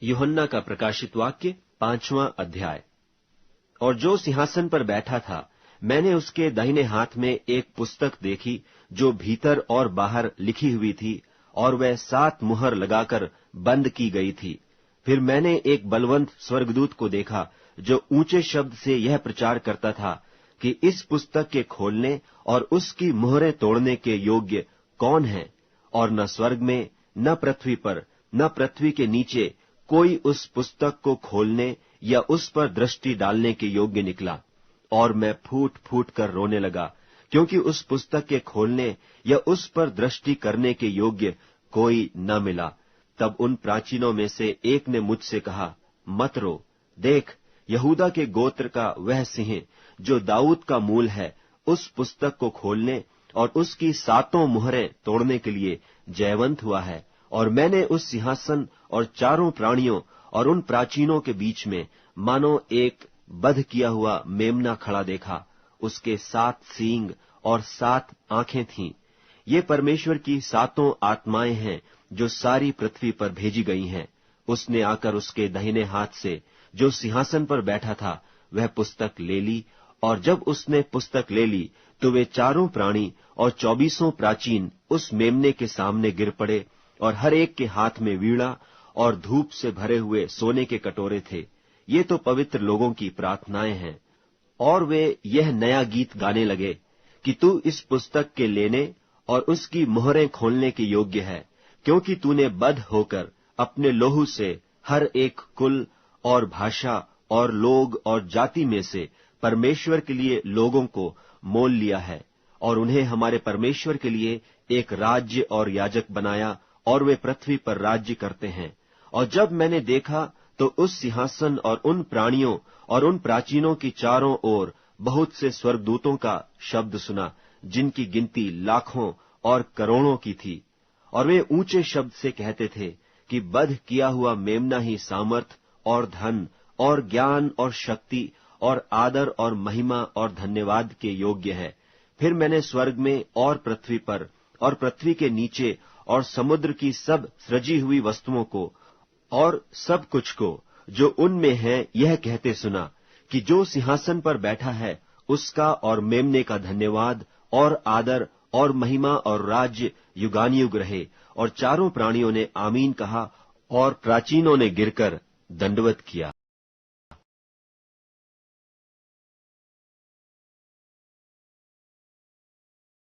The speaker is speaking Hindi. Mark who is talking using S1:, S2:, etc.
S1: यूहन्ना का प्रकाशित वाक्य 5वां अध्याय। और जो सिंहासन पर बैठा था, मैंने उसके दाहिने हाथ में एक पुस्तक देखी जो भीतर और बाहर लिखी हुई थी, और वह 7 मुहर लगाकर बंद की गई थी। फिर मैंने एक बलवंत स्वर्गदूत को देखा जो ऊंचे शब्द से यह प्रचार करता था कि इस पुस्तक के खोलने और उसकी मुहरें तोड़ने के योग्य कौन है। और न स्वर्ग में, न पृथ्वी पर, न पृथ्वी के नीचे कोई उस पुस्तक को खोलने या उस पर दृष्टि डालने के योग्य निकला। और मैं फूट फूट कर रोने लगा, क्योंकि उस पुस्तक के खोलने या उस पर दृष्टि करने के योग्य कोई न मिला। तब उन प्राचीनों में से एक ने मुझसे कहा, मत रो, देख, यहूदा के गोत्र का वह सिंह जो दाऊद का मूल है, उस पुस्तक को खोलने और उसकी 7 मुहरें तोड़ने के लिए जयवंत हुआ है। और मैंने उस सिंहासन और चारों प्राणियों और उन प्राचीनों के बीच में मानो एक बध किया हुआ मेमना खड़ा देखा। उसके 7 सींग और 7 आंखें थीं। ये परमेश्वर की 7 आत्माएं हैं जो सारी पृथ्वी पर भेजी गई हैं। उसने आकर उसके दाहिने हाथ से जो सिंहासन पर बैठा था वह पुस्तक ले ली, और जब उसने पुस्तक ले ली तो वे चारों प्राणी और 24 प्राचीन उस मेमने के सामने गिर पड़े, और हर एक के हाथ में वीणा और धूप से भरे हुए सोने के कटोरे थे। ये तो पवित्र लोगों की प्रार्थनाएं हैं। और वे यह नया गीत गाने लगे कि तू इस पुस्तक के लेने और उसकी मुहरें खोलने के योग्य है, क्योंकि तूने बद्ध होकर अपने लोहू से हर एक कुल और भाषा और लोग और जाति में से परमेश्वर के लिए लोगों को मोल लिया है, और उन्हें हमारे परमेश्वर के लिए एक राज्य और याजक बनाया, और वे पृथ्वी पर राज्य करते हैं। और जब मैंने देखा तो उस सिंहासन और उन प्राणियों और उन प्राचीनों की चारों ओर बहुत से स्वर्गदूतों का शब्द सुना, जिनकी गिनती लाखों और करोड़ों की थी। और वे ऊंचे शब्द से कहते थे कि बध किया हुआ मेमना ही सामर्थ और धन और ज्ञान और शक्ति और आदर और महिमा और धन्यवाद के योग्य है। फिर मैंने स्वर्ग में और पृथ्वी पर और पृथ्वी के नीचे और समुद्र की सब सृजी हुई वस्तुओं को और सब कुछ को जो उनमें है यह कहते सुना कि जो सिंहासन पर बैठा है उसका और मेमने का धन्यवाद और आदर और महिमा और राज्य युगानुयुग रहे। और चारों प्राणियों ने आमीन कहा, और प्राचीनों ने गिरकर दंडवत किया।